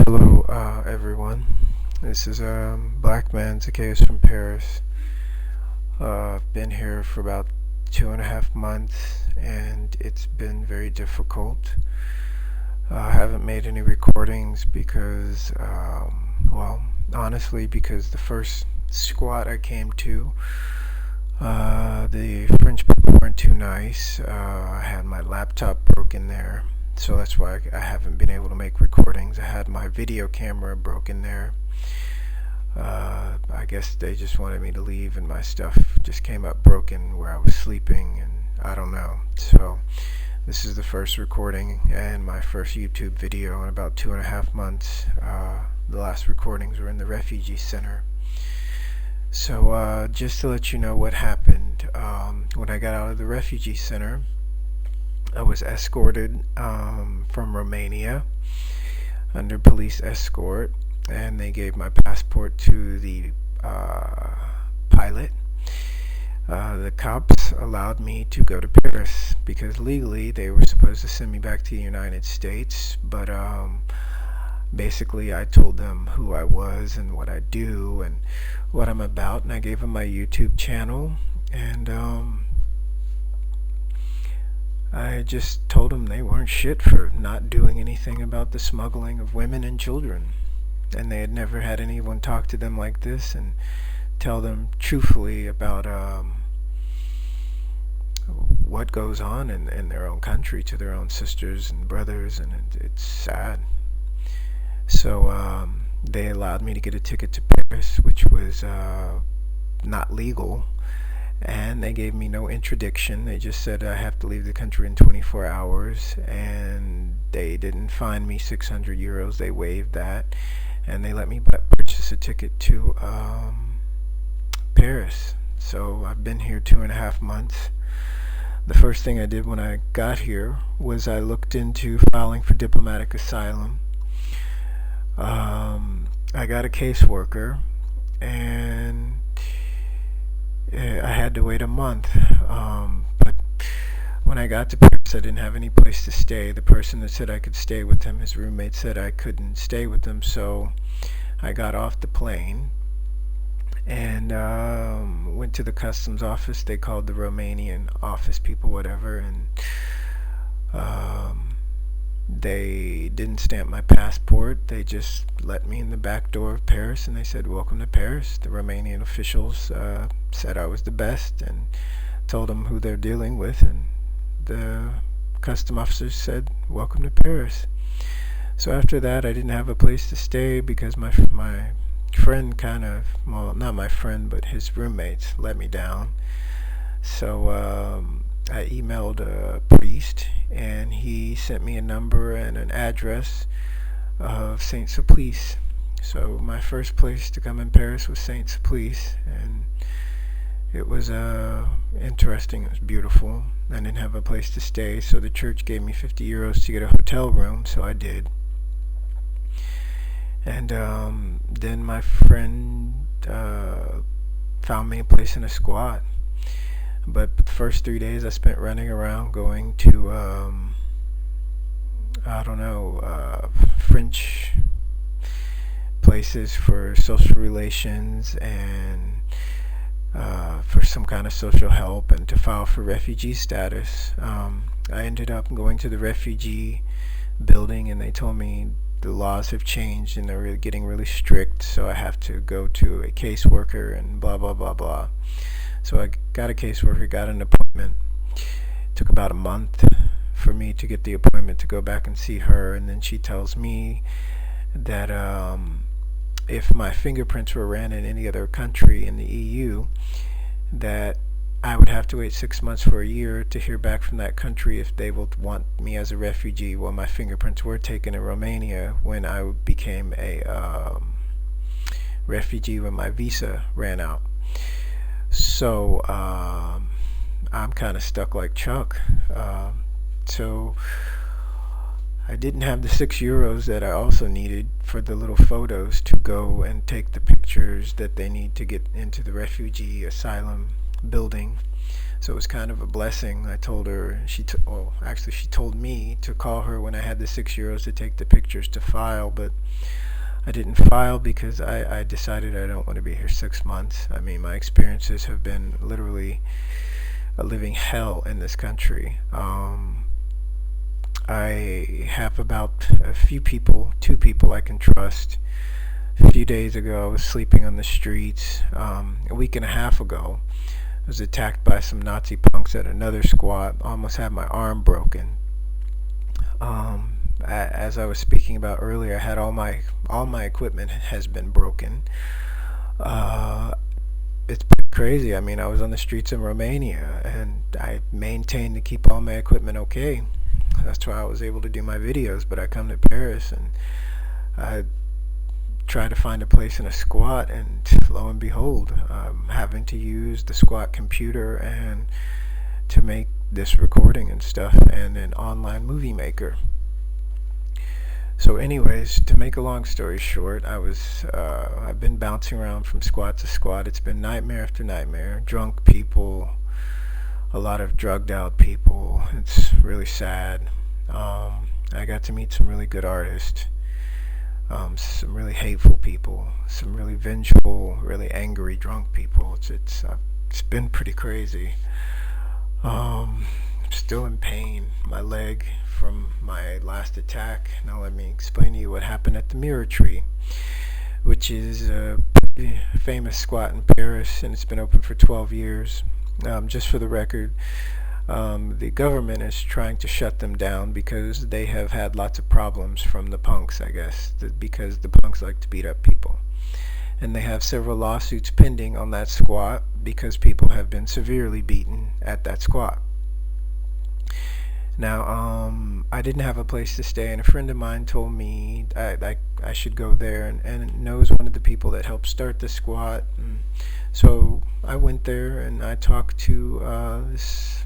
Hello, everyone. This is Black Man Zakaos from Paris. I've been here for about 2.5 months, and it's been very difficult. I haven't made any recordings because, honestly, because the first squat I came to, the French people weren't too nice. I had my laptop broken there. So that's why I haven't been able to make recordings. I had my video camera broken there. I guess they just wanted me to leave, and my stuff just came up broken where I was sleeping, and I don't know. So this is the first recording and my first YouTube video in about 2.5 months. The last recordings were in the refugee center. So just to let you know what happened, when I got out of the refugee center, I was escorted from Romania under police escort, and they gave my passport to the pilot. The cops allowed me to go to Paris because legally they were supposed to send me back to the United States, but basically I told them who I was and what I do and what I'm about, and I gave them my YouTube channel, and I just told them they weren't shit for not doing anything about the smuggling of women and children. And they had never had anyone talk to them like this and tell them truthfully about what goes on in their own country to their own sisters and brothers, and it's sad. So they allowed me to get a ticket to Paris, which was not legal. And they gave me no interdiction. They just said I have to leave the country in 24 hours, and they didn't fine me 600 euros. They waived that, and they let me purchase a ticket to Paris. So I've been here 2.5 months. The first thing I did when I got here was I looked into filing for diplomatic asylum. I got a caseworker, and I had to wait a month, but when I got to Paris, I didn't have any place to stay. The person that said I could stay with him, his roommate, said I couldn't stay with them, so I got off the plane and went to the customs office. They called the Romanian office people, whatever, and they didn't stamp my passport. They just let me in the back door of Paris, and they said, "Welcome to Paris." The Romanian officials said I was the best and told them who they're dealing with, and the custom officers said, "Welcome to Paris." So after that, I didn't have a place to stay because my friend not my friend, but his roommates let me down. So I emailed a priest, and he sent me a number and an address of Saint Sulpice. So my first place to come in Paris was Saint Sulpice, and it was interesting. It was beautiful. I didn't have a place to stay, so the church gave me 50 euros to get a hotel room, so I did. And then my friend found me a place in a squat. But the first 3 days I spent running around going to, French places for social relations and for some kind of social help and to file for refugee status. I ended up going to the refugee building, and they told me the laws have changed and they're getting really strict, so I have to go to a caseworker and blah, blah, blah, blah. So I got a caseworker, got an appointment. It took about a month for me to get the appointment to go back and see her, and then she tells me that if my fingerprints were ran in any other country in the EU, that I would have to wait 6 months for a year to hear back from that country if they will want me as a refugee. Well, my fingerprints were taken in Romania when I became a refugee when my visa ran out. So I'm kind of stuck like Chuck. So I didn't have the 6 euros that I also needed for the little photos to go and take the pictures that they need to get into the refugee asylum building. So it was kind of a blessing. I told her, she told me to call her when I had the €6 to take the pictures to file, but I didn't file because I decided I don't want to be here 6 months. I mean, my experiences have been literally a living hell in this country. I have about a few people, 2 people I can trust. A few days ago, I was sleeping on the streets. A week and a half ago, I was attacked by some Nazi punks at another squat. Almost had my arm broken. As I was speaking about earlier, I had all my equipment has been broken. It's pretty crazy. I mean, I was on the streets in Romania, and I maintained to keep all my equipment okay. That's why I was able to do my videos. But I come to Paris, and I try to find a place in a squat, and lo and behold, I'm having to use the squat computer and to make this recording and stuff, and an online movie maker. So anyways, to make a long story short, I've been bouncing around from squat to squat. It's been nightmare after nightmare. Drunk people, a lot of drugged out people. It's really sad. I got to meet some really good artists, some really hateful people, some really vengeful, really angry drunk people. It's been pretty crazy. I'm still in pain. My leg from my last attack. Now let me explain to you what happened at the Mirror Tree, which is a pretty famous squat in Paris, and it's been open for 12 years. Just for the record, the government is trying to shut them down because they have had lots of problems from the punks, I guess, because the punks like to beat up people. And they have several lawsuits pending on that squat because people have been severely beaten at that squat. Now, I didn't have a place to stay, and a friend of mine told me I should go there, and knows one of the people that helped start the squat. And so I went there, and I talked to this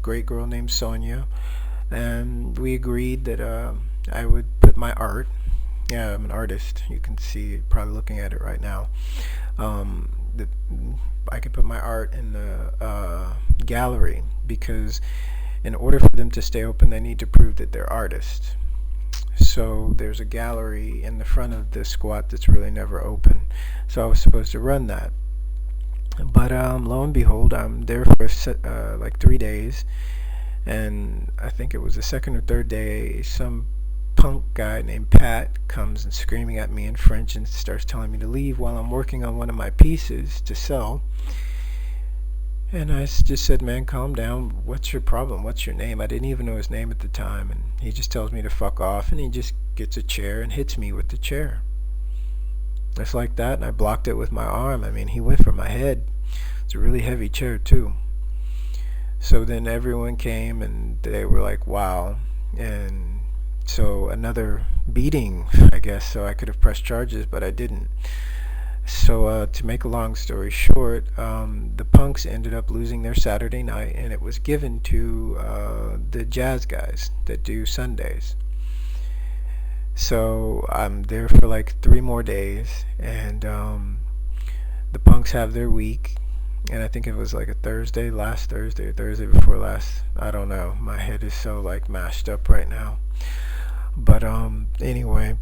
great girl named Sonia, and we agreed that I would put my art. Yeah, I'm an artist. You can see, probably looking at it right now. I could put my art in the gallery, because in order for them to stay open, they need to prove that they're artists. So there's a gallery in the front of the squat that's really never open. So I was supposed to run that. But lo and behold, I'm there for like 3 days, and I think it was the second or third day, some punk guy named Pat comes and screaming at me in French and starts telling me to leave while I'm working on one of my pieces to sell. And I just said, man, calm down. What's your problem? What's your name? I didn't even know his name at the time. And he just tells me to fuck off, and he just gets a chair and hits me with the chair. Just like that, and I blocked it with my arm. I mean, he went for my head. It's a really heavy chair, too. So then everyone came, and they were like, wow. And so another beating, I guess, so I could have pressed charges, but I didn't. So to make a long story short, the punks ended up losing their Saturday night, and it was given to the jazz guys that do Sundays. So I'm there for like 3 more days, and the punks have their week, and I think it was like a Thursday, last Thursday, or Thursday before last. I don't know. My head is so like mashed up right now. But anyway.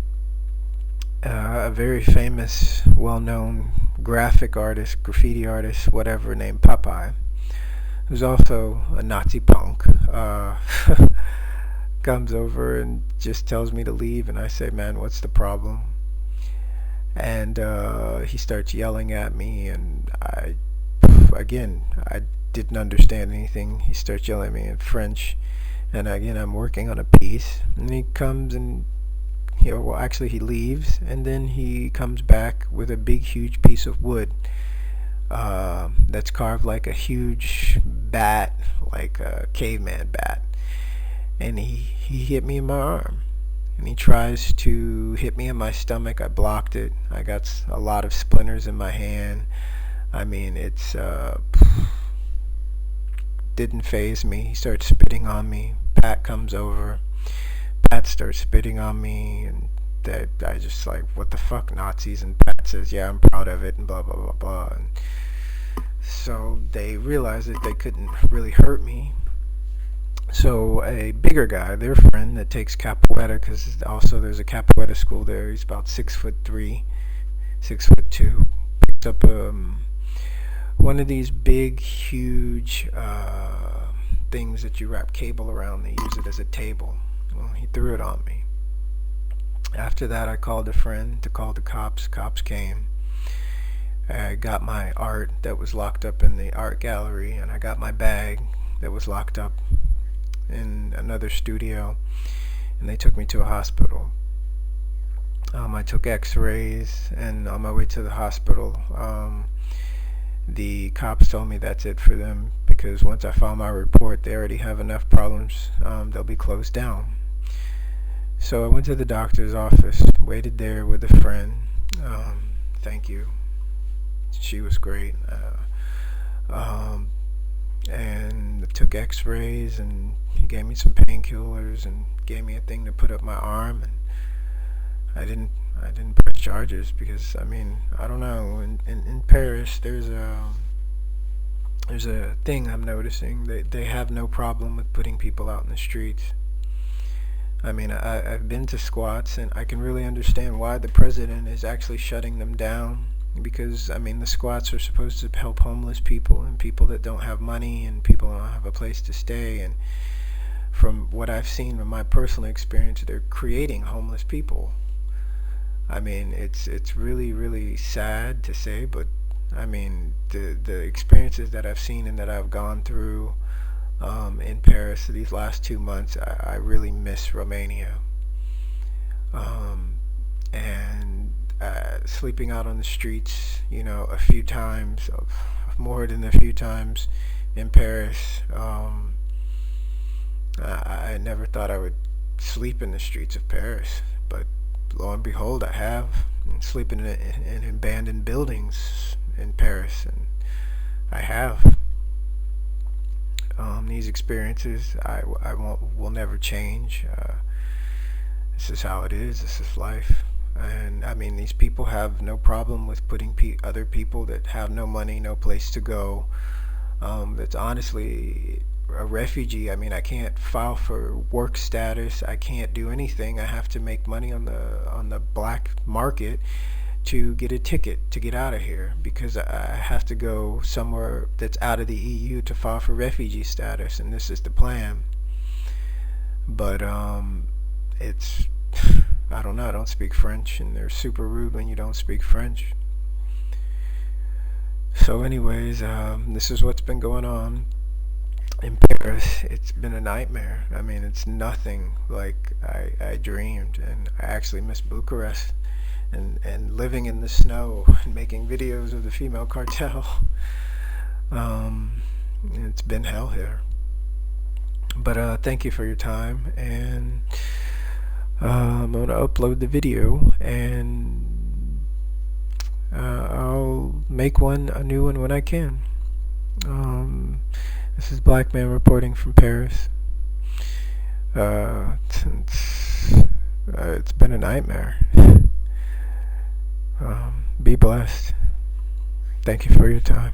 A very famous, well-known graphic artist, graffiti artist, whatever, named Popeye, who's also a Nazi punk, comes over and just tells me to leave, and I say, man, what's the problem? And he starts yelling at me, and I didn't understand anything. He starts yelling at me in French, and again, I'm working on a piece, and he comes and he leaves, and then he comes back with a big, huge piece of wood that's carved like a huge bat, like a caveman bat. And he hit me in my arm. And he tries to hit me in my stomach. I blocked it. I got a lot of splinters in my hand. I mean, it's didn't faze me. He starts spitting on me. Pat comes over. Pat starts spitting on me, and that I just like, what the fuck, Nazis? And Pat says, yeah, I'm proud of it, and blah blah blah blah. And So they realized that they couldn't really hurt me. So a bigger guy, their friend that takes capoeira, because also there's a capoeira school there. He's about 6'3", 6'2", picks up one of these big, huge things that you wrap cable around. They use it as a table. Well, he threw it on me. After that, I called a friend to call the cops. Cops came. I got my art that was locked up in the art gallery, and I got my bag that was locked up in another studio, and they took me to a hospital. I took x-rays, and on my way to the hospital, the cops told me that's it for them, because once I file my report, they already have enough problems. They'll be closed down. So I went to the doctor's office, waited there with a friend. Thank you. She was great. And took x-rays, and he gave me some painkillers and gave me a thing to put up my arm, and I didn't press charges because, I mean, I don't know, in Paris there's a thing I'm noticing. They have no problem with putting people out in the streets. I mean, I've been to squats, and I can really understand why the president is actually shutting them down, because, I mean, the squats are supposed to help homeless people and people that don't have money and people that don't have a place to stay. And from what I've seen from my personal experience, they're creating homeless people. I mean, it's really, really sad to say, but I mean, the experiences that I've seen and that I've gone through in Paris these last 2 months, I really miss Romania. And sleeping out on the streets, you know, a few times, more than a few times in Paris. I never thought I would sleep in the streets of Paris, but lo and behold, I have. I'm sleeping in abandoned buildings in Paris, and I have. These experiences will never change. This is how it is. This is life. And I mean, these people have no problem with putting other people that have no money, no place to go, that's honestly a refugee. I mean, I can't file for work status. I can't do anything. I have to make money on the black market to get a ticket to get out of here, because I have to go somewhere that's out of the EU to file for refugee status, and this is the plan. But it's I don't know. I don't speak French, and they're super rude when you don't speak French. So anyways, this is what's been going on in Paris. It's been a nightmare. I mean, it's nothing like I dreamed, and I actually miss Bucharest and living in the snow and making videos of the female cartel. It's been hell here. But thank you for your time, and I'm going to upload the video, and I'll make a new one when I can. This is Black Man reporting from Paris. It's been a nightmare. Be blessed. Thank you for your time.